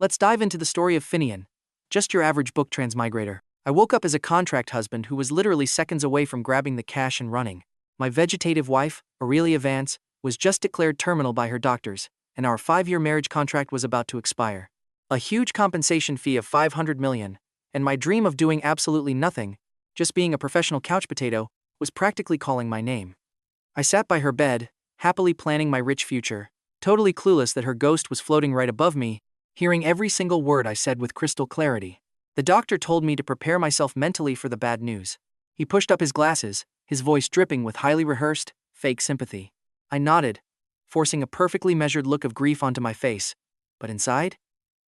Let's dive into the story of Finnian, just your average book transmigrator. I woke up as a contract husband who was literally seconds away from grabbing the cash and running. My vegetative wife, Aurelia Vance, was just declared terminal by her doctors, and our 5-year marriage contract was about to expire. A huge compensation fee of $500 million, and my dream of doing absolutely nothing, just being a professional couch potato, was practically calling my name. I sat by her bed, happily planning my rich future, totally clueless that her ghost was floating right above me, hearing every single word I said with crystal clarity. The doctor told me to prepare myself mentally for the bad news. He pushed up his glasses, his voice dripping with highly rehearsed, fake sympathy. I nodded, forcing a perfectly measured look of grief onto my face. But inside,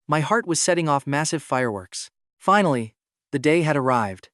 my heart was setting off massive fireworks. Finally, the day had arrived.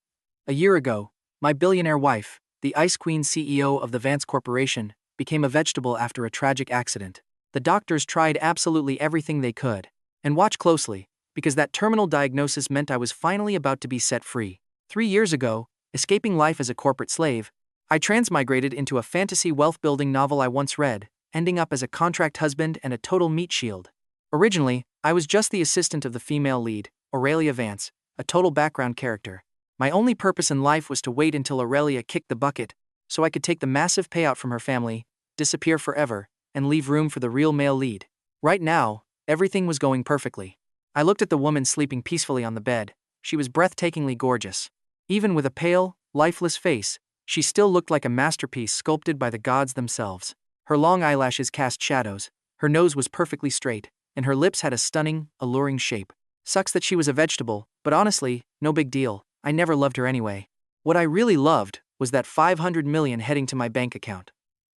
A year ago, my billionaire wife, the Ice Queen CEO of the Vance Corporation, became a vegetable after a tragic accident. The doctors tried absolutely everything they could. And watch closely, because that terminal diagnosis meant I was finally about to be set free. 3 years ago, escaping life as a corporate slave, I transmigrated into a fantasy wealth-building novel I once read, ending up as a contract husband and a total meat shield. Originally, I was just the assistant of the female lead, Aurelia Vance, a total background character. My only purpose in life was to wait until Aurelia kicked the bucket, so I could take the massive payout from her family, disappear forever, and leave room for the real male lead. Right now, everything was going perfectly. I looked at the woman sleeping peacefully on the bed. She was breathtakingly gorgeous. Even with a pale, lifeless face, she still looked like a masterpiece sculpted by the gods themselves. Her long eyelashes cast shadows, her nose was perfectly straight, and her lips had a stunning, alluring shape. Sucks that she was a vegetable, but honestly, no big deal. I never loved her anyway. What I really loved was that $500 million heading to my bank account.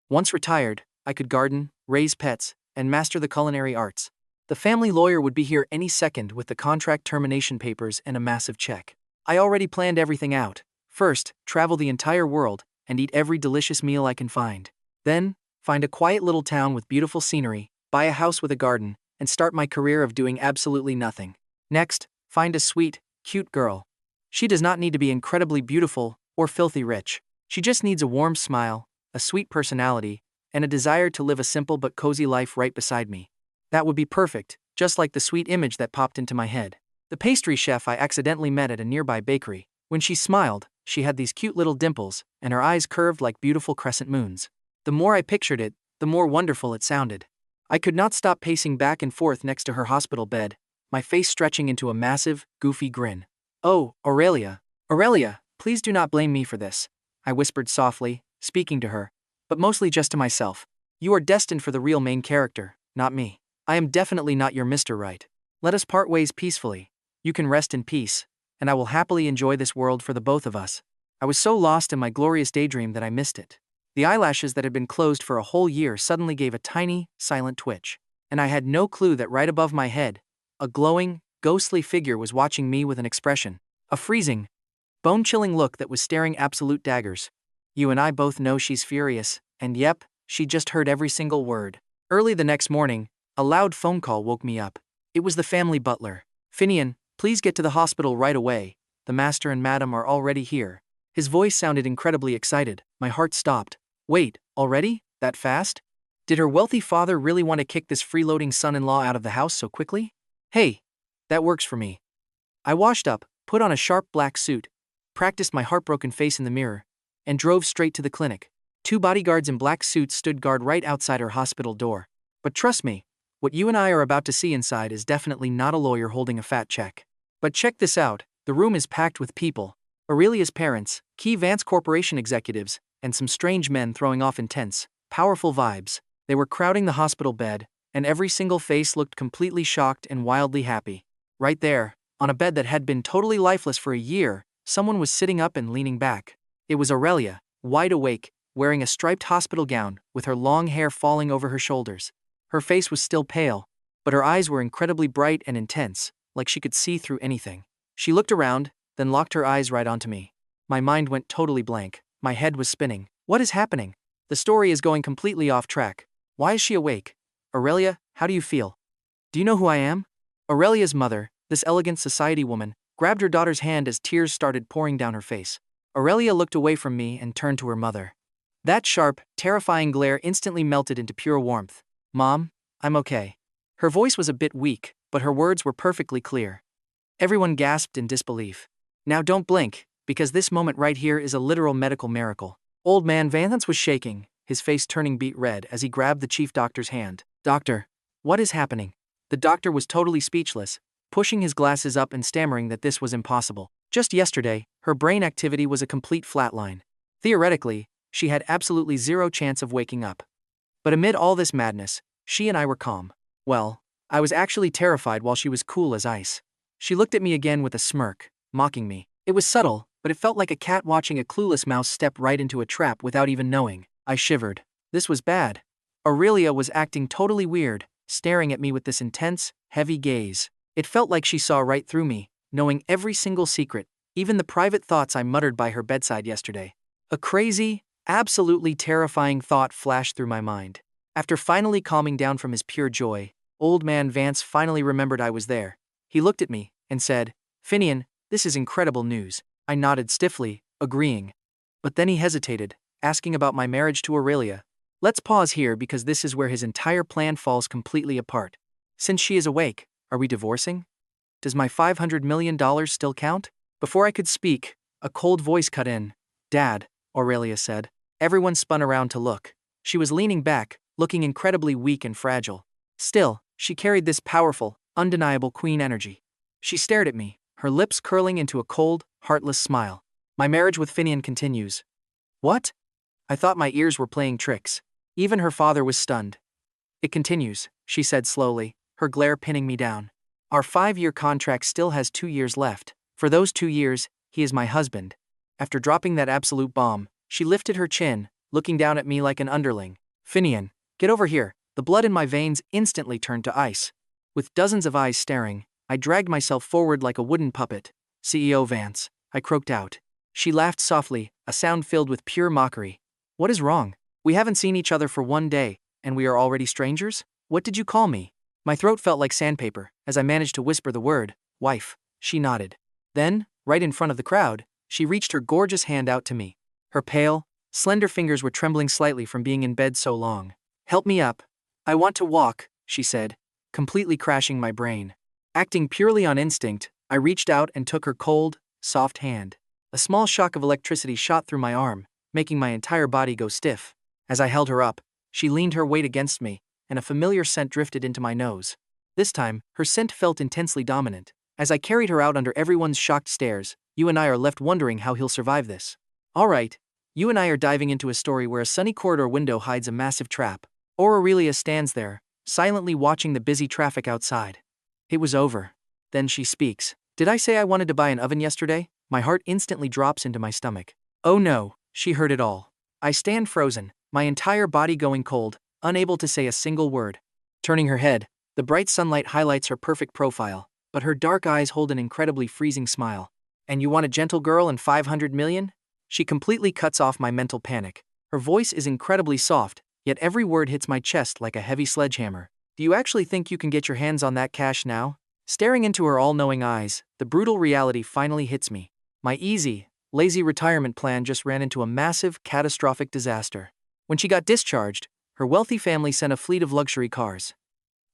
Once retired, I could garden, raise pets, and master the culinary arts. The family lawyer would be here any second with the contract termination papers and a massive check. I already planned everything out. First, travel the entire world and eat every delicious meal I can find. Then, find a quiet little town with beautiful scenery, buy a house with a garden, and start my career of doing absolutely nothing. Next, find a sweet, cute girl. She does not need to be incredibly beautiful or filthy rich. She just needs a warm smile, a sweet personality, and a desire to live a simple but cozy life right beside me. That would be perfect, just like the sweet image that popped into my head. The pastry chef I accidentally met at a nearby bakery. When she smiled, she had these cute little dimples, and her eyes curved like beautiful crescent moons. The more I pictured it, the more wonderful it sounded. I could not stop pacing back and forth next to her hospital bed, my face stretching into a massive, goofy grin. "Oh, Aurelia. Aurelia, please do not blame me for this," I whispered softly, speaking to her, but mostly just to myself. "You are destined for the real main character, not me. I am definitely not your Mr. Right. Let us part ways peacefully. You can rest in peace, and I will happily enjoy this world for the both of us." I was so lost in my glorious daydream that I missed it. The eyelashes that had been closed for a whole year suddenly gave a tiny, silent twitch, and I had no clue that right above my head, a glowing, ghostly figure was watching me with an expression, a freezing, bone-chilling look that was staring absolute daggers. You and I both know she's furious, and yep, she just heard every single word. Early the next morning, a loud phone call woke me up. It was the family butler. "Finnian, please get to the hospital right away. The master and madam are already here." His voice sounded incredibly excited. My heart stopped. Wait, already? That fast? Did her wealthy father really want to kick this freeloading son-in-law out of the house so quickly? Hey, that works for me. I washed up, put on a sharp black suit, practiced my heartbroken face in the mirror, and drove straight to the clinic. 2 bodyguards in black suits stood guard right outside her hospital door. But trust me, what you and I are about to see inside is definitely not a lawyer holding a fat check. But check this out, the room is packed with people. Aurelia's parents, key Vance Corporation executives, and some strange men throwing off intense, powerful vibes. They were crowding the hospital bed, and every single face looked completely shocked and wildly happy. Right there, on a bed that had been totally lifeless for a year, someone was sitting up and leaning back. It was Aurelia, wide awake, wearing a striped hospital gown, with her long hair falling over her shoulders. Her face was still pale, but her eyes were incredibly bright and intense, like she could see through anything. She looked around, then locked her eyes right onto me. My mind went totally blank. My head was spinning. What is happening? The story is going completely off track. Why is she awake? Aurelia, how do you feel? Do you know who I am? Aurelia's mother, this elegant society woman, grabbed her daughter's hand as tears started pouring down her face. Aurelia looked away from me and turned to her mother. That sharp, terrifying glare instantly melted into pure warmth. "Mom, I'm okay." Her voice was a bit weak, but her words were perfectly clear. Everyone gasped in disbelief. Now don't blink, because this moment right here is a literal medical miracle. Old man Vance was shaking, his face turning beet red as he grabbed the chief doctor's hand. Doctor, what is happening? The doctor was totally speechless, pushing his glasses up and stammering that this was impossible. Just yesterday, her brain activity was a complete flatline. Theoretically, she had absolutely zero chance of waking up. But amid all this madness, she and I were calm. Well, I was actually terrified while she was cool as ice. She looked at me again with a smirk, mocking me. It was subtle, but it felt like a cat watching a clueless mouse step right into a trap without even knowing. I shivered. This was bad. Aurelia was acting totally weird, staring at me with this intense, heavy gaze. It felt like she saw right through me, knowing every single secret, even the private thoughts I muttered by her bedside yesterday. A crazy, absolutely terrifying thought flashed through my mind. After finally calming down from his pure joy, old man Vance finally remembered I was there. He looked at me and said, "Finnian, this is incredible news." I nodded stiffly, agreeing. But then he hesitated, asking about my marriage to Aurelia. Let's pause here because this is where his entire plan falls completely apart. Since she is awake, are we divorcing? Does my $500 million still count? Before I could speak, a cold voice cut in. Dad, Aurelia said. Everyone spun around to look. She was leaning back, looking incredibly weak and fragile. Still, she carried this powerful, undeniable queen energy. She stared at me, her lips curling into a cold, heartless smile. My marriage with Finnian continues. What? I thought my ears were playing tricks. Even her father was stunned. It continues, she said slowly, her glare pinning me down. Our 5-year contract still has 2 years left. For those 2 years, he is my husband. After dropping that absolute bomb, she lifted her chin, looking down at me like an underling. Finnian, get over here. The blood in my veins instantly turned to ice. With dozens of eyes staring, I dragged myself forward like a wooden puppet. CEO Vance, I croaked out. She laughed softly, a sound filled with pure mockery. What is wrong? We haven't seen each other for 1 day, and we are already strangers? What did you call me? My throat felt like sandpaper, as I managed to whisper the word, wife. She nodded. Then, right in front of the crowd, she reached her gorgeous hand out to me. Her pale, slender fingers were trembling slightly from being in bed so long. Help me up. I want to walk, she said, completely crashing my brain. Acting purely on instinct, I reached out and took her cold, soft hand. A small shock of electricity shot through my arm, making my entire body go stiff. As I held her up, she leaned her weight against me, and a familiar scent drifted into my nose. This time, her scent felt intensely dominant. As I carried her out under everyone's shocked stares, you and I are left wondering how he'll survive this. All right, you and I are diving into a story where a sunny corridor window hides a massive trap. Aurelia stands there, silently watching the busy traffic outside. It was over. Then she speaks. Did I say I wanted to buy an oven yesterday? My heart instantly drops into my stomach. Oh no, she heard it all. I stand frozen, my entire body going cold, unable to say a single word. Turning her head, the bright sunlight highlights her perfect profile, but her dark eyes hold an incredibly freezing smile. And you want a gentle girl and 500 million? She completely cuts off my mental panic. Her voice is incredibly soft, yet every word hits my chest like a heavy sledgehammer. Do you actually think you can get your hands on that cash now? Staring into her all-knowing eyes, the brutal reality finally hits me. My easy, lazy retirement plan just ran into a massive, catastrophic disaster. When she got discharged, her wealthy family sent a fleet of luxury cars.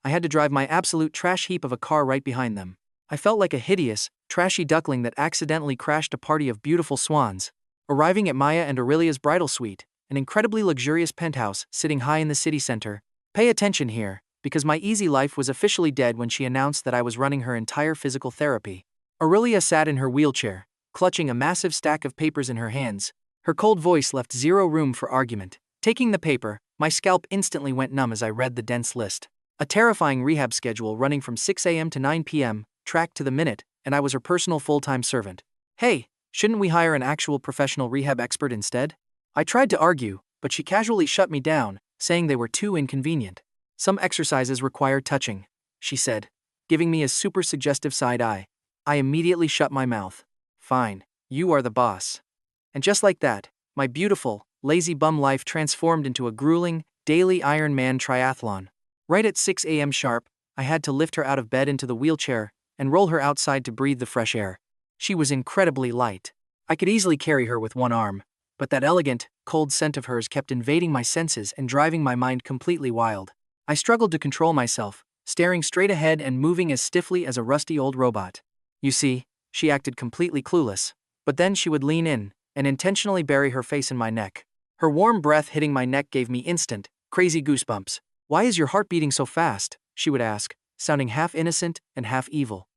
I had to drive my absolute trash heap of a car right behind them. I felt like a hideous, trashy duckling that accidentally crashed a party of beautiful swans. Arriving at Maya and Aurelia's bridal suite, an incredibly luxurious penthouse sitting high in the city center. Pay attention here, because my easy life was officially dead when she announced that I was running her entire physical therapy. Aurelia sat in her wheelchair, clutching a massive stack of papers in her hands. Her cold voice left zero room for argument. Taking the paper, my scalp instantly went numb as I read the dense list. A terrifying rehab schedule running from 6 a.m. to 9 p.m., tracked to the minute, and I was her personal full-time servant. Hey, shouldn't we hire an actual professional rehab expert instead? I tried to argue, but she casually shut me down, saying they were too inconvenient. Some exercises require touching, she said, giving me a super suggestive side eye. I immediately shut my mouth. Fine, you are the boss. And just like that, my beautiful, lazy bum life transformed into a grueling, daily Iron Man triathlon. Right at 6 a.m. sharp, I had to lift her out of bed into the wheelchair and roll her outside to breathe the fresh air. She was incredibly light. I could easily carry her with one arm, but that elegant, cold scent of hers kept invading my senses and driving my mind completely wild. I struggled to control myself, staring straight ahead and moving as stiffly as a rusty old robot. You see, she acted completely clueless. But then she would lean in and intentionally bury her face in my neck. Her warm breath hitting my neck gave me instant, crazy goosebumps. "Why is your heart beating so fast?" she would ask, sounding half innocent and half evil.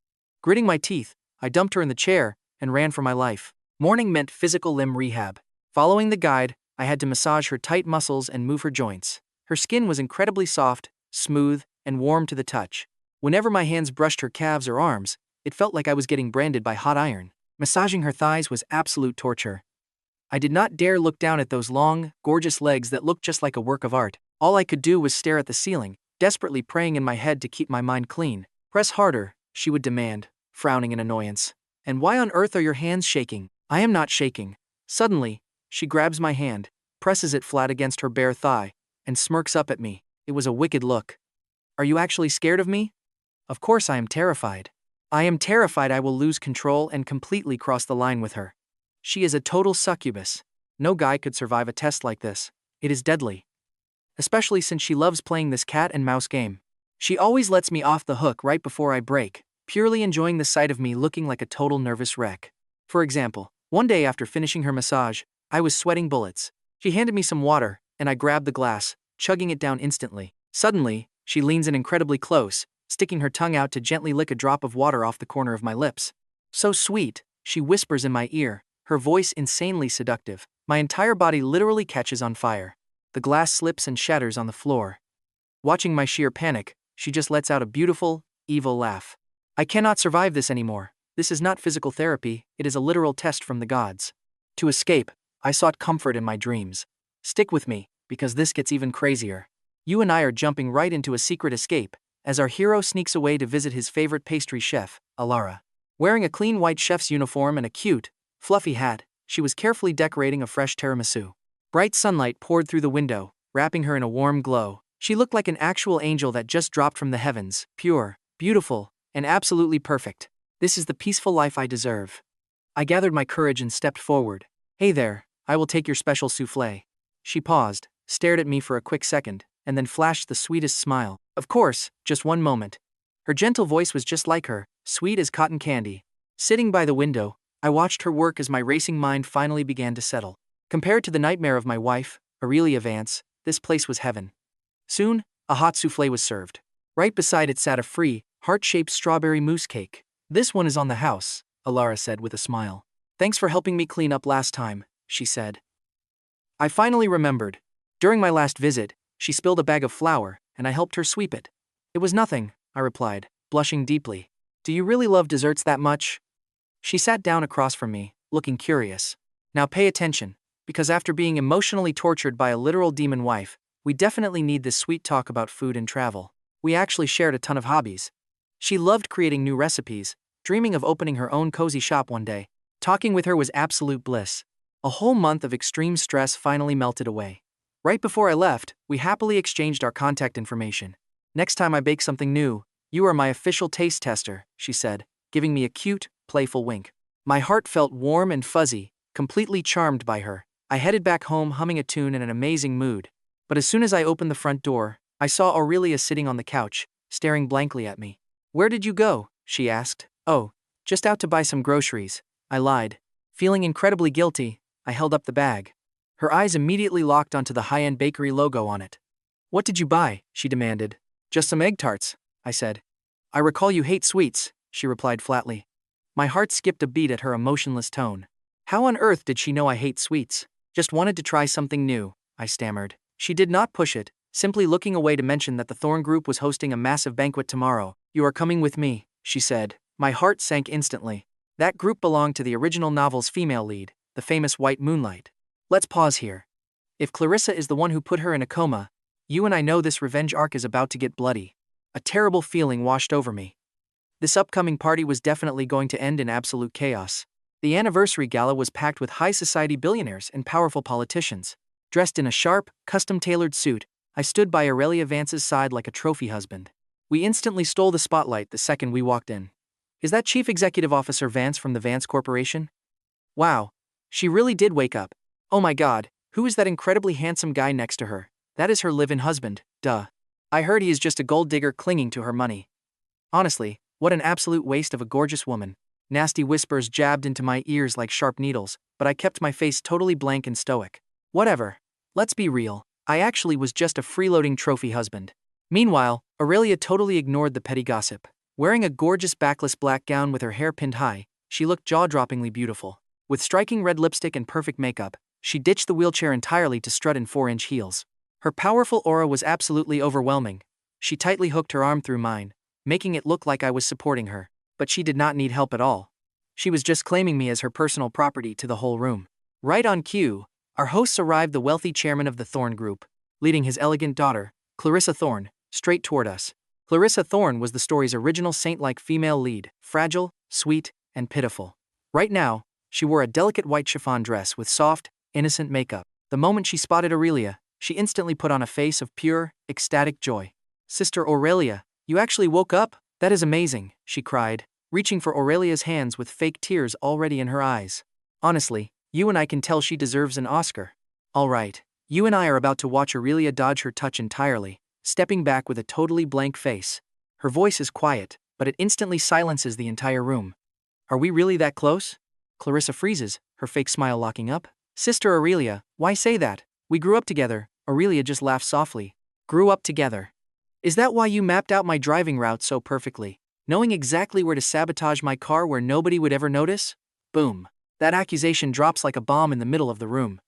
Gritting my teeth, I dumped her in the chair and ran for my life. Morning meant physical limb rehab. Following the guide, I had to massage her tight muscles and move her joints. Her skin was incredibly soft, smooth, and warm to the touch. Whenever my hands brushed her calves or arms, it felt like I was getting branded by hot iron. Massaging her thighs was absolute torture. I did not dare look down at those long, gorgeous legs that looked just like a work of art. All I could do was stare at the ceiling, desperately praying in my head to keep my mind clean. "Press harder," she would demand, frowning in annoyance. "And why on earth are your hands shaking?" "I am not shaking." Suddenly, she grabs my hand, presses it flat against her bare thigh, and smirks up at me. It was a wicked look. "Are you actually scared of me?" "Of course I am terrified. I am terrified I will lose control and completely cross the line with her. She is a total succubus. No guy could survive a test like this. It is deadly. Especially since she loves playing this cat and mouse game. She always lets me off the hook right before I break, purely enjoying the sight of me looking like a total nervous wreck. For example, one day after finishing her massage, I was sweating bullets. She handed me some water, and I grabbed the glass, chugging it down instantly. Suddenly, she leans in incredibly close, sticking her tongue out to gently lick a drop of water off the corner of my lips. "So sweet," she whispers in my ear, her voice insanely seductive. My entire body literally catches on fire. The glass slips and shatters on the floor. Watching my sheer panic, she just lets out a beautiful, evil laugh. "I cannot survive this anymore. This is not physical therapy, it is a literal test from the gods." To escape, I sought comfort in my dreams. Stick with me, because this gets even crazier. You and I are jumping right into a secret escape, as our hero sneaks away to visit his favorite pastry chef, Aurelia. Wearing a clean white chef's uniform and a cute, fluffy hat, she was carefully decorating a fresh tiramisu. Bright sunlight poured through the window, wrapping her in a warm glow. She looked like an actual angel that just dropped from the heavens, pure, beautiful, and absolutely perfect. This is the peaceful life I deserve. I gathered my courage and stepped forward. "Hey there, I will take your special soufflé." She paused, stared at me for a quick second, and then flashed the sweetest smile. "Of course, just one moment." Her gentle voice was just like her, sweet as cotton candy. Sitting by the window, I watched her work as my racing mind finally began to settle. Compared to the nightmare of my wife, Aurelia Vance, this place was heaven. Soon, a hot soufflé was served. Right beside it sat a free, heart-shaped strawberry mousse cake. "This one is on the house," Aurelia said with a smile. "Thanks for helping me clean up last time," she said. I finally remembered. During my last visit, she spilled a bag of flour, and I helped her sweep it. "It was nothing," I replied, blushing deeply. "Do you really love desserts that much?" She sat down across from me, looking curious. "Now pay attention, because after being emotionally tortured by a literal demon wife, we definitely need this sweet talk about food and travel." We actually shared a ton of hobbies. She loved creating new recipes, dreaming of opening her own cozy shop one day. Talking with her was absolute bliss. A whole month of extreme stress finally melted away. Right before I left, we happily exchanged our contact information. "Next time I bake something new, you are my official taste tester," she said, giving me a cute, playful wink. My heart felt warm and fuzzy, completely charmed by her. I headed back home humming a tune in an amazing mood. But as soon as I opened the front door, I saw Aurelia sitting on the couch, staring blankly at me. "Where did you go?" she asked. "Oh, just out to buy some groceries," I lied. Feeling incredibly guilty, I held up the bag. Her eyes immediately locked onto the high-end bakery logo on it. "What did you buy?" she demanded. "Just some egg tarts," I said. "I recall you hate sweets," she replied flatly. My heart skipped a beat at her emotionless tone. How on earth did she know I hate sweets? "Just wanted to try something new," I stammered. She did not push it, simply looking away to mention that the Thorn Group was hosting a massive banquet tomorrow. "You are coming with me," she said. My heart sank instantly. That group belonged to the original novel's female lead, the famous White Moonlight. Let's pause here. If Clarissa is the one who put her in a coma, you and I know this revenge arc is about to get bloody. A terrible feeling washed over me. This upcoming party was definitely going to end in absolute chaos. The anniversary gala was packed with high society billionaires and powerful politicians. Dressed in a sharp, custom-tailored suit, I stood by Aurelia Vance's side like a trophy husband. We instantly stole the spotlight the second we walked in. "Is that Chief Executive Officer Vance from the Vance Corporation?" Wow, she really did wake up. "Oh my god, who is that incredibly handsome guy next to her?" "That is her live-in husband, duh." I heard he is just a gold digger clinging to her money. Honestly, what an absolute waste of a gorgeous woman. Nasty whispers jabbed into my ears like sharp needles, but I kept my face totally blank and stoic. Whatever. Let's be real. I actually was just a freeloading trophy husband. Meanwhile, Aurelia totally ignored the petty gossip. Wearing a gorgeous backless black gown with her hair pinned high, she looked jaw-droppingly beautiful. With striking red lipstick and perfect makeup, she ditched the wheelchair entirely to strut in 4-inch heels. Her powerful aura was absolutely overwhelming. She tightly hooked her arm through mine, making it look like I was supporting her. But she did not need help at all. She was just claiming me as her personal property to the whole room. Right on cue, our hosts arrived, the wealthy chairman of the Thorne Group, leading his elegant daughter, Clarissa Thorne, straight toward us. Clarissa Thorne was the story's original saint-like female lead, fragile, sweet, and pitiful. Right now, she wore a delicate white chiffon dress with soft, innocent makeup. The moment she spotted Aurelia, she instantly put on a face of pure, ecstatic joy. "Sister Aurelia, you actually woke up? That is amazing," she cried, reaching for Aurelia's hands with fake tears already in her eyes. "Honestly, you and I can tell she deserves an Oscar." "All right, you and I are about to watch Aurelia dodge her touch entirely, stepping back with a totally blank face. Her voice is quiet, but it instantly silences the entire room. Are we really that close?" Clarissa freezes, her fake smile locking up. "Sister Aurelia, why say that? We grew up together." Aurelia just laughed softly. "Grew up together? Is that why you mapped out my driving route so perfectly, knowing exactly where to sabotage my car where nobody would ever notice?" Boom. That accusation drops like a bomb in the middle of the room.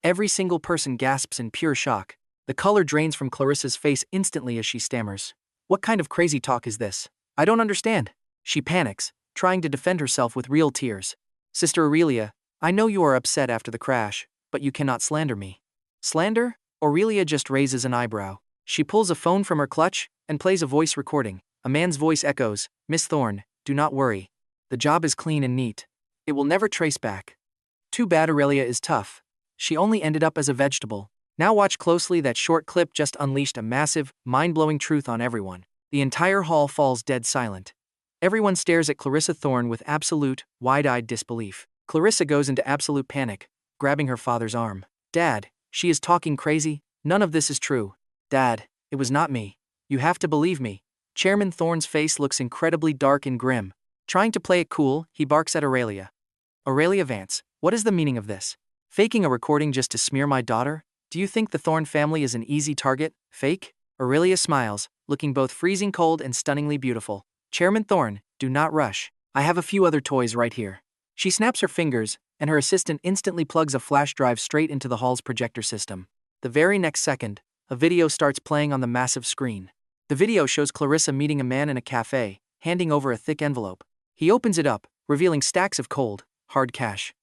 Every single person gasps in pure shock. The color drains from Clarissa's face instantly as she stammers. "What kind of crazy talk is this? I don't understand." She panics, trying to defend herself with real tears. "Sister Aurelia, I know you are upset after the crash, but you cannot slander me." "Slander?" Aurelia just raises an eyebrow. She pulls a phone from her clutch and plays a voice recording. A man's voice echoes, "Miss Thorne, do not worry. The job is clean and neat. It will never trace back." Too bad Aurelia is tough. She only ended up as a vegetable. Now watch closely. That short clip just unleashed a massive, mind-blowing truth on everyone. The entire hall falls dead silent. Everyone stares at Clarissa Thorne with absolute, wide-eyed disbelief. Clarissa goes into absolute panic, grabbing her father's arm. "Dad, she is talking crazy. None of this is true. Dad, it was not me. You have to believe me." Chairman Thorne's face looks incredibly dark and grim. Trying to play it cool, he barks at Aurelia. "Aurelia Vance, what is the meaning of this? Faking a recording just to smear my daughter? Do you think the Thorne family is an easy target? Fake?" Aurelia smiles, looking both freezing cold and stunningly beautiful. "Chairman Thorne, do not rush. I have a few other toys right here." She snaps her fingers, and her assistant instantly plugs a flash drive straight into the hall's projector system. The very next second, a video starts playing on the massive screen. The video shows Clarissa meeting a man in a cafe, handing over a thick envelope. He opens it up, revealing stacks of cold, hard cash.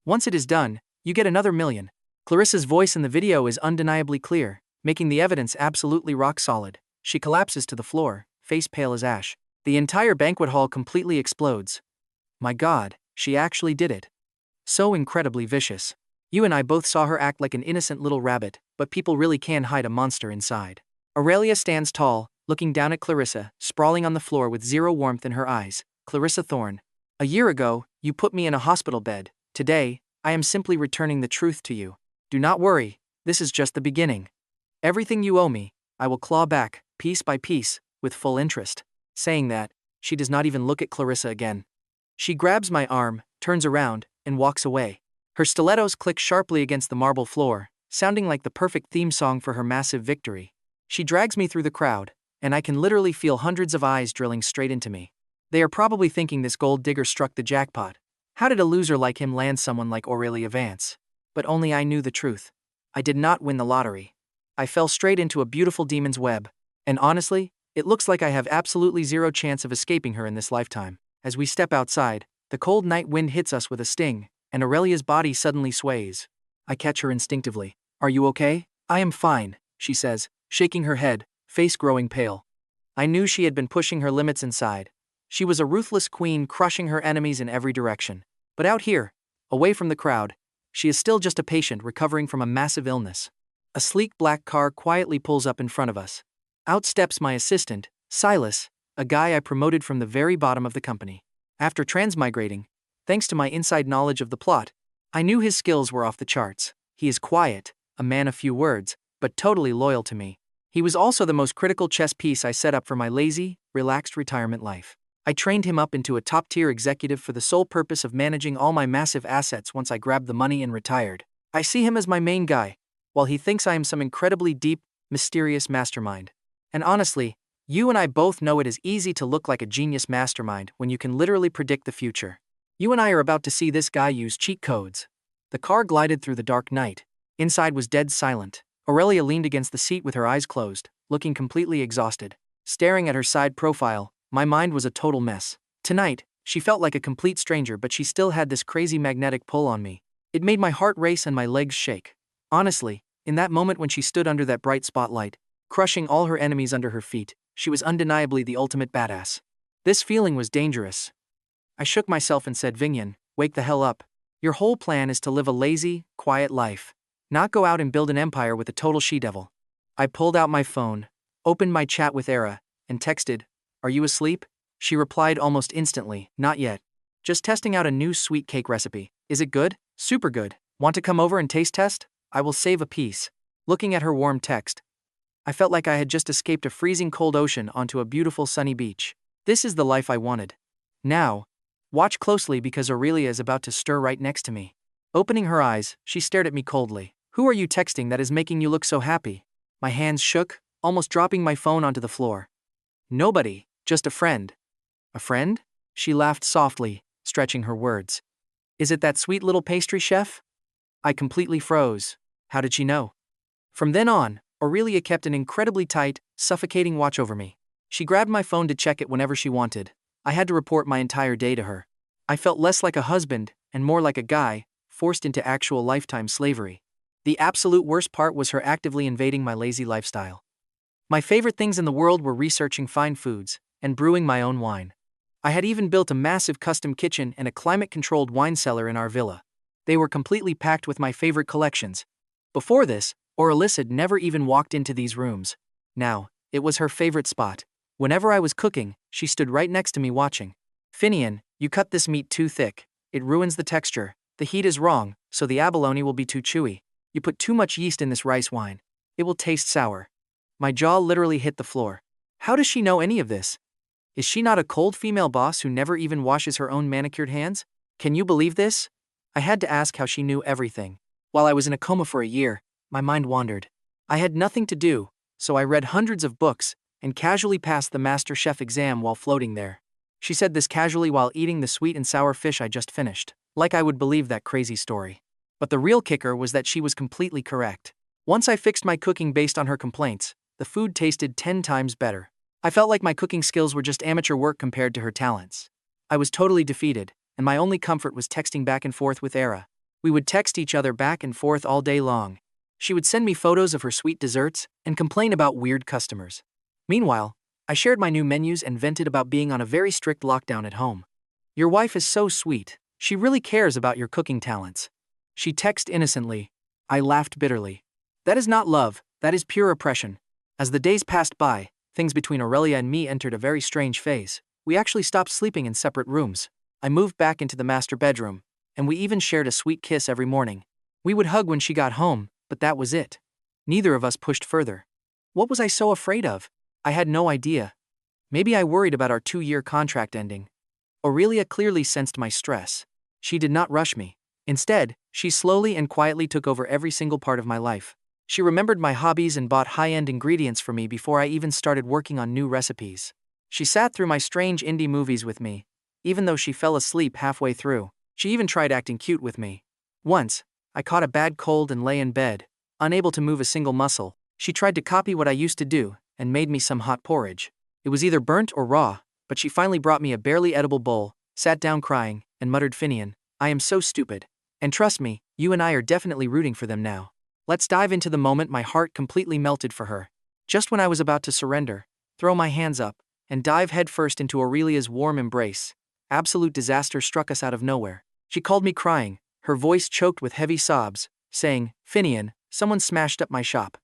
"Once it is done, you get another million." Clarissa's voice in the video is undeniably clear, making the evidence absolutely rock solid. She collapses to the floor, face pale as ash. The entire banquet hall completely explodes. My God, she actually did it. So incredibly vicious. You and I both saw her act like an innocent little rabbit, but people really can hide a monster inside. Aurelia stands tall, looking down at Clarissa, sprawling on the floor with zero warmth in her eyes. "Clarissa Thorne, a year ago, you put me in a hospital bed. Today, I am simply returning the truth to you. Do not worry, this is just the beginning. Everything you owe me, I will claw back, piece by piece, with full interest." Saying that, she does not even look at Clarissa again. She grabs my arm, turns around, and walks away. Her stilettos click sharply against the marble floor, sounding like the perfect theme song for her massive victory. She drags me through the crowd, and I can literally feel hundreds of eyes drilling straight into me. They are probably thinking this gold digger struck the jackpot. How did a loser like him land someone like Aurelia Vance? But only I knew the truth. I did not win the lottery. I fell straight into a beautiful demon's web, and honestly, it looks like I have absolutely zero chance of escaping her in this lifetime. As we step outside, the cold night wind hits us with a sting, and Aurelia's body suddenly sways. I catch her instinctively. "Are you okay?" "I am fine," she says, shaking her head, face growing pale. I knew she had been pushing her limits inside. She was a ruthless queen crushing her enemies in every direction. But out here, away from the crowd, she is still just a patient recovering from a massive illness. A sleek black car quietly pulls up in front of us. Out steps my assistant, Silas, a guy I promoted from the very bottom of the company. After transmigrating, thanks to my inside knowledge of the plot, I knew his skills were off the charts. He is quiet, a man of few words, but totally loyal to me. He was also the most critical chess piece I set up for my lazy, relaxed retirement life. I trained him up into a top-tier executive for the sole purpose of managing all my massive assets once I grabbed the money and retired. I see him as my main guy, while he thinks I am some incredibly deep, mysterious mastermind. And honestly, you and I both know it is easy to look like a genius mastermind when you can literally predict the future. You and I are about to see this guy use cheat codes. The car glided through the dark night. Inside was dead silent. Aurelia leaned against the seat with her eyes closed, looking completely exhausted. Staring at her side profile, my mind was a total mess. Tonight, she felt like a complete stranger, but she still had this crazy magnetic pull on me. It made my heart race and my legs shake. Honestly, in that moment when she stood under that bright spotlight, crushing all her enemies under her feet, she was undeniably the ultimate badass. This feeling was dangerous. I shook myself and said, Finnian, wake the hell up. Your whole plan is to live a lazy, quiet life, not go out and build an empire with a total she-devil. I pulled out my phone, opened my chat with Era, and texted, Are you asleep? She replied almost instantly, Not yet. Just testing out a new sweet cake recipe. Is it good? Super good. Want to come over and taste test? I will save a piece. Looking at her warm text, I felt like I had just escaped a freezing cold ocean onto a beautiful sunny beach. This is the life I wanted. Now, watch closely because Aurelia is about to stir right next to me. Opening her eyes, she stared at me coldly. Who are you texting that is making you look so happy? My hands shook, almost dropping my phone onto the floor. Nobody, just a friend. A friend? She laughed softly, stretching her words. Is it that sweet little pastry chef? I completely froze. How did she know? From then on, Aurelia kept an incredibly tight, suffocating watch over me. She grabbed my phone to check it whenever she wanted. I had to report my entire day to her. I felt less like a husband and more like a guy, forced into actual lifetime slavery. The absolute worst part was her actively invading my lazy lifestyle. My favorite things in the world were researching fine foods and brewing my own wine. I had even built a massive custom kitchen and a climate-controlled wine cellar in our villa. They were completely packed with my favorite collections. Before this, Aurelia had never even walked into these rooms. Now, it was her favorite spot. Whenever I was cooking, she stood right next to me watching. Finnian, you cut this meat too thick. It ruins the texture. The heat is wrong, so the abalone will be too chewy. You put too much yeast in this rice wine. It will taste sour. My jaw literally hit the floor. How does she know any of this? Is she not a cold female boss who never even washes her own manicured hands? Can you believe this? I had to ask how she knew everything. While I was in a coma for a year, my mind wandered. I had nothing to do, so I read hundreds of books and casually passed the Master Chef exam while floating there. She said this casually while eating the sweet and sour fish I just finished, like I would believe that crazy story. But the real kicker was that she was completely correct. Once I fixed my cooking based on her complaints, the food tasted 10 times better. I felt like my cooking skills were just amateur work compared to her talents. I was totally defeated, and my only comfort was texting back and forth with Era. We would text each other back and forth all day long. She would send me photos of her sweet desserts and complain about weird customers. Meanwhile, I shared my new menus and vented about being on a very strict lockdown at home. Your wife is so sweet. She really cares about your cooking talents. She texted innocently. I laughed bitterly. That is not love, that is pure oppression. As the days passed by, things between Aurelia and me entered a very strange phase. We actually stopped sleeping in separate rooms. I moved back into the master bedroom, and we even shared a sweet kiss every morning. We would hug when she got home, but that was it. Neither of us pushed further. What was I so afraid of? I had no idea. Maybe I worried about our 2-year contract ending. Aurelia clearly sensed my stress. She did not rush me. Instead, she slowly and quietly took over every single part of my life. She remembered my hobbies and bought high-end ingredients for me before I even started working on new recipes. She sat through my strange indie movies with me, even though she fell asleep halfway through. She even tried acting cute with me. Once, I caught a bad cold and lay in bed, unable to move a single muscle. She tried to copy what I used to do and made me some hot porridge. It was either burnt or raw, but she finally brought me a barely edible bowl, sat down crying, and muttered, Finnian, I am so stupid. And trust me, you and I are definitely rooting for them now. Let's dive into the moment my heart completely melted for her. Just when I was about to surrender, throw my hands up, and dive headfirst into Aurelia's warm embrace, absolute disaster struck us out of nowhere. She called me crying, her voice choked with heavy sobs, saying, Finnian, someone smashed up my shop.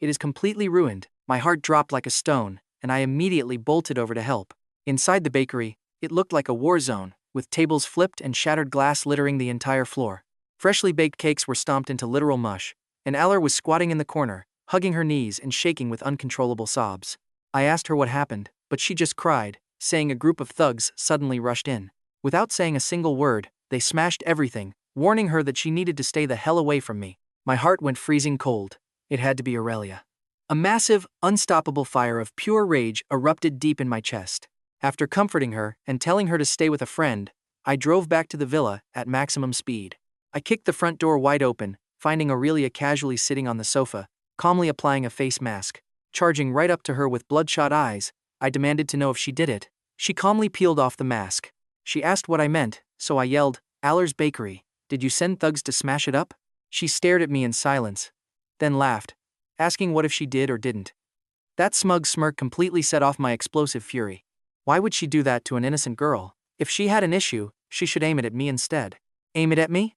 It is completely ruined. My heart dropped like a stone, and I immediately bolted over to help. Inside the bakery, it looked like a war zone, with tables flipped and shattered glass littering the entire floor. Freshly baked cakes were stomped into literal mush, and Aller was squatting in the corner, hugging her knees and shaking with uncontrollable sobs. I asked her what happened, but she just cried, saying a group of thugs suddenly rushed in. Without saying a single word, they smashed everything, warning her that she needed to stay the hell away from me. My heart went freezing cold. It had to be Aurelia. A massive, unstoppable fire of pure rage erupted deep in my chest. After comforting her and telling her to stay with a friend, I drove back to the villa at maximum speed. I kicked the front door wide open, finding Aurelia casually sitting on the sofa, calmly applying a face mask. Charging right up to her with bloodshot eyes, I demanded to know if she did it. She calmly peeled off the mask. She asked what I meant, so I yelled, "Aller's Bakery, did you send thugs to smash it up?" She stared at me in silence, then laughed, asking what if she did or didn't. That smug smirk completely set off my explosive fury. Why would she do that to an innocent girl? If she had an issue, she should aim it at me instead. Aim it at me?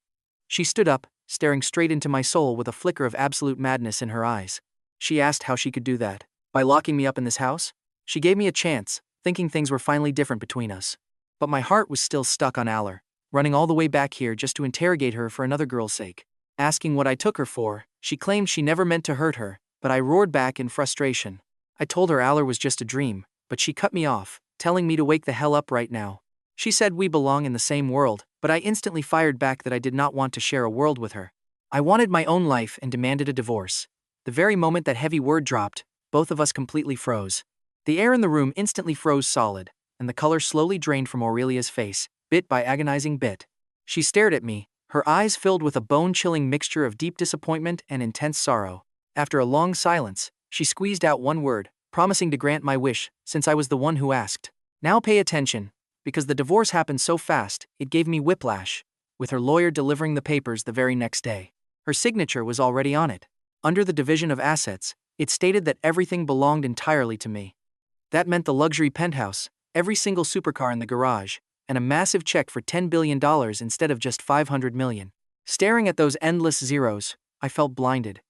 She stood up, staring straight into my soul with a flicker of absolute madness in her eyes. She asked how she could do that. By locking me up in this house? She gave me a chance, thinking things were finally different between us. But my heart was still stuck on Aller, running all the way back here just to interrogate her for another girl's sake. Asking what I took her for, she claimed she never meant to hurt her, but I roared back in frustration. I told her Aller was just a dream, but she cut me off, telling me to wake the hell up right now. She said we belong in the same world, but I instantly fired back that I did not want to share a world with her. I wanted my own life and demanded a divorce. The very moment that heavy word dropped, both of us completely froze. The air in the room instantly froze solid, and the color slowly drained from Aurelia's face, bit by agonizing bit. She stared at me, her eyes filled with a bone-chilling mixture of deep disappointment and intense sorrow. After a long silence, she squeezed out one word, promising to grant my wish, since I was the one who asked. Now pay attention, because the divorce happened so fast, it gave me whiplash, with her lawyer delivering the papers the very next day. Her signature was already on it. Under the division of assets, it stated that everything belonged entirely to me. That meant the luxury penthouse, every single supercar in the garage, and a massive check for $10 billion instead of just $500 million. Staring at those endless zeros, I felt blinded.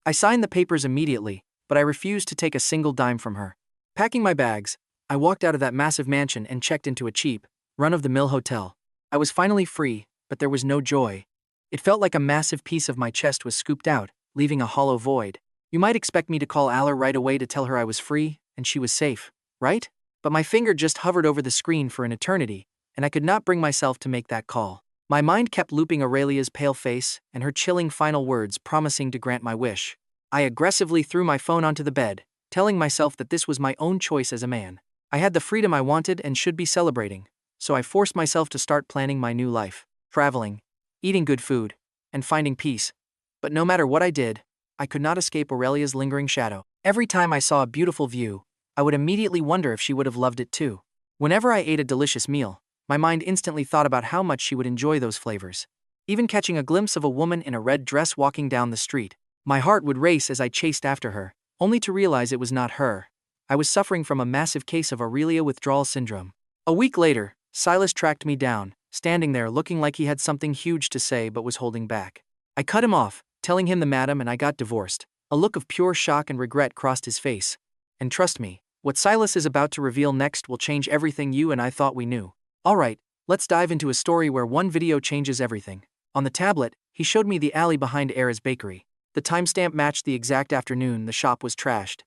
I signed the papers immediately, but I refused to take a single dime from her. Packing my bags, I walked out of that massive mansion and checked into a cheap, run-of-the-mill hotel. I was finally free, but there was no joy. It felt like a massive piece of my chest was scooped out, leaving a hollow void. You might expect me to call Aller right away to tell her I was free, and she was safe, right? But my finger just hovered over the screen for an eternity, and I could not bring myself to make that call. My mind kept looping Aurelia's pale face and her chilling final words promising to grant my wish. I aggressively threw my phone onto the bed, telling myself that this was my own choice as a man. I had the freedom I wanted and should be celebrating, so I forced myself to start planning my new life, traveling, eating good food, and finding peace. But no matter what I did, I could not escape Aurelia's lingering shadow. Every time I saw a beautiful view, I would immediately wonder if she would have loved it too. Whenever I ate a delicious meal, my mind instantly thought about how much she would enjoy those flavors. Even catching a glimpse of a woman in a red dress walking down the street, my heart would race as I chased after her, only to realize it was not her. I was suffering from a massive case of Aurelia withdrawal syndrome. A week later, Silas tracked me down, standing there looking like he had something huge to say but was holding back. I cut him off, telling him the madam and I got divorced. A look of pure shock and regret crossed his face. And trust me, what Silas is about to reveal next will change everything you and I thought we knew. Alright, let's dive into a story where one video changes everything. On the tablet, he showed me the alley behind Aurealia's Bakery. The timestamp matched the exact afternoon the shop was trashed.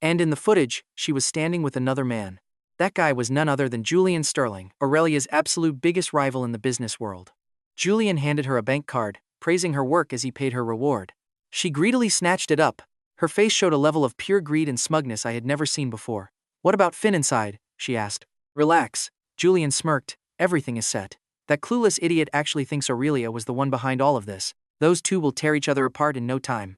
And in the footage, she was standing with another man. That guy was none other than Julian Sterling, Aurelia's absolute biggest rival in the business world. Julian handed her a bank card, praising her work as he paid her reward. She greedily snatched it up. Her face showed a level of pure greed and smugness I had never seen before. "What about Finn inside?" she asked. "Relax." Julian smirked. "Everything is set. That clueless idiot actually thinks Aurelia was the one behind all of this. Those two will tear each other apart in no time.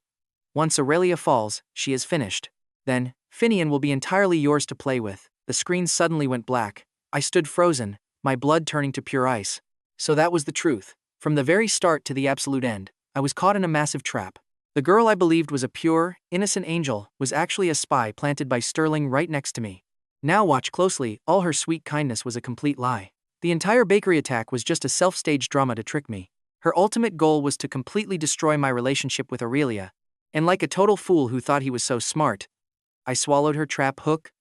Once Aurelia falls, she is finished. Then, Finnian will be entirely yours to play with." The screen suddenly went black. I stood frozen, my blood turning to pure ice. So that was the truth. From the very start to the absolute end, I was caught in a massive trap. The girl I believed was a pure, innocent angel was actually a spy planted by Sterling right next to me. Now watch closely, all her sweet kindness was a complete lie. The entire bakery attack was just a self-staged drama to trick me. Her ultimate goal was to completely destroy my relationship with Aurelia. And like a total fool who thought he was so smart, I swallowed her trap hook,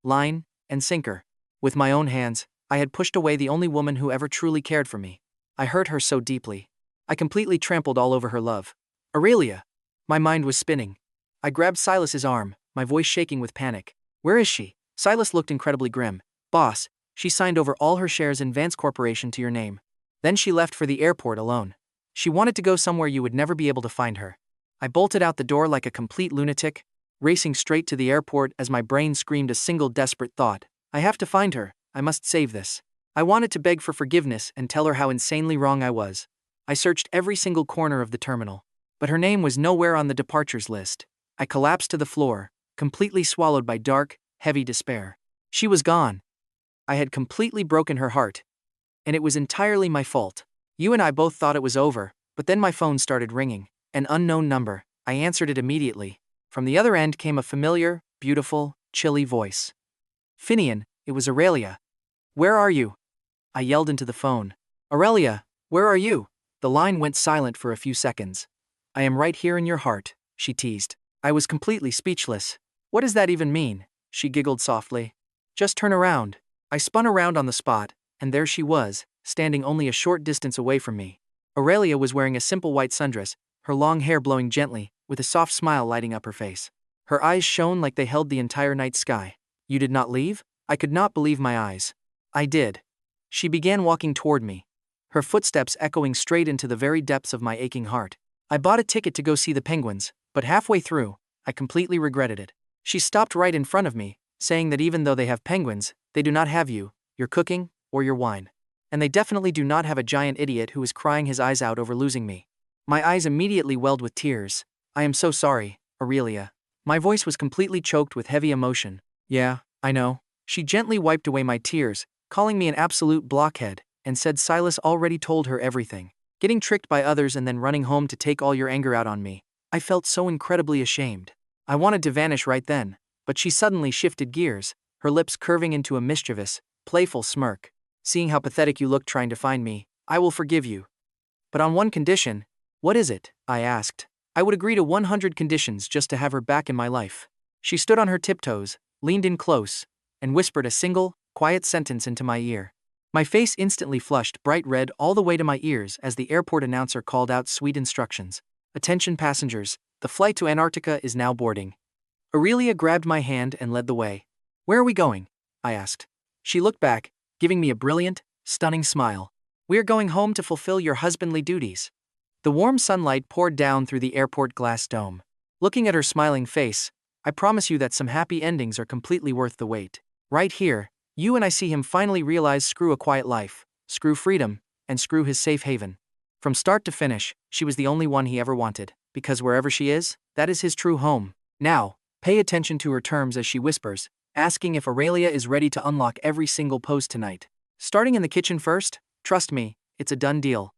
line, and sinker. With my own hands, I had pushed away the only woman who ever truly cared for me. I hurt her so deeply. I completely trampled all over her love. Aurelia. My mind was spinning. I grabbed Silas's arm, my voice shaking with panic. Where is she? Silas looked incredibly grim. Boss, she signed over all her shares in Vance Corporation to your name. Then she left for the airport alone. She wanted to go somewhere you would never be able to find her. I bolted out the door like a complete lunatic, racing straight to the airport as my brain screamed a single desperate thought. I have to find her, I must save this. I wanted to beg for forgiveness and tell her how insanely wrong I was. I searched every single corner of the terminal, but her name was nowhere on the departures list. I collapsed to the floor, completely swallowed by dark, heavy despair. She was gone. I had completely broken her heart. And it was entirely my fault. You and I both thought it was over, but then my phone started ringing. An unknown number. I answered it immediately. From the other end came a familiar, beautiful, chilly voice. Finnian, it was Aurelia. Where are you? I yelled into the phone. Aurelia, where are you? The line went silent for a few seconds. I am right here in your heart, she teased. I was completely speechless. What does that even mean? She giggled softly. Just turn around. I spun around on the spot, and there she was, standing only a short distance away from me. Aurelia was wearing a simple white sundress, her long hair blowing gently, with a soft smile lighting up her face. Her eyes shone like they held the entire night sky. You did not leave? I could not believe my eyes. I did. She began walking toward me, her footsteps echoing straight into the very depths of my aching heart. I bought a ticket to go see the penguins, but halfway through, I completely regretted it. She stopped right in front of me, saying that even though they have penguins, they do not have you, your cooking, or your wine. And they definitely do not have a giant idiot who is crying his eyes out over losing me. My eyes immediately welled with tears. I am so sorry, Aurelia. My voice was completely choked with heavy emotion. Yeah, I know. She gently wiped away my tears, calling me an absolute blockhead, and said Silas already told her everything. Getting tricked by others and then running home to take all your anger out on me. I felt so incredibly ashamed. I wanted to vanish right then, but she suddenly shifted gears, her lips curving into a mischievous, playful smirk. Seeing how pathetic you look trying to find me, I will forgive you. But on one condition. What is it? I asked. I would agree to 100 conditions just to have her back in my life. She stood on her tiptoes, leaned in close, and whispered a single, quiet sentence into my ear. My face instantly flushed bright red all the way to my ears as the airport announcer called out sweet instructions. Attention passengers, the flight to Antarctica is now boarding. Aurelia grabbed my hand and led the way. Where are we going? I asked. She looked back, giving me a brilliant, stunning smile. We are going home to fulfill your husbandly duties. The warm sunlight poured down through the airport glass dome. Looking at her smiling face, I promise you that some happy endings are completely worth the wait. Right here, you and I see him finally realize screw a quiet life, screw freedom, and screw his safe haven. From start to finish, she was the only one he ever wanted, because wherever she is, that is his true home. Now, pay attention to her terms as she whispers, asking if Aurelia is ready to unlock every single pose tonight. Starting in the kitchen first, trust me, it's a done deal.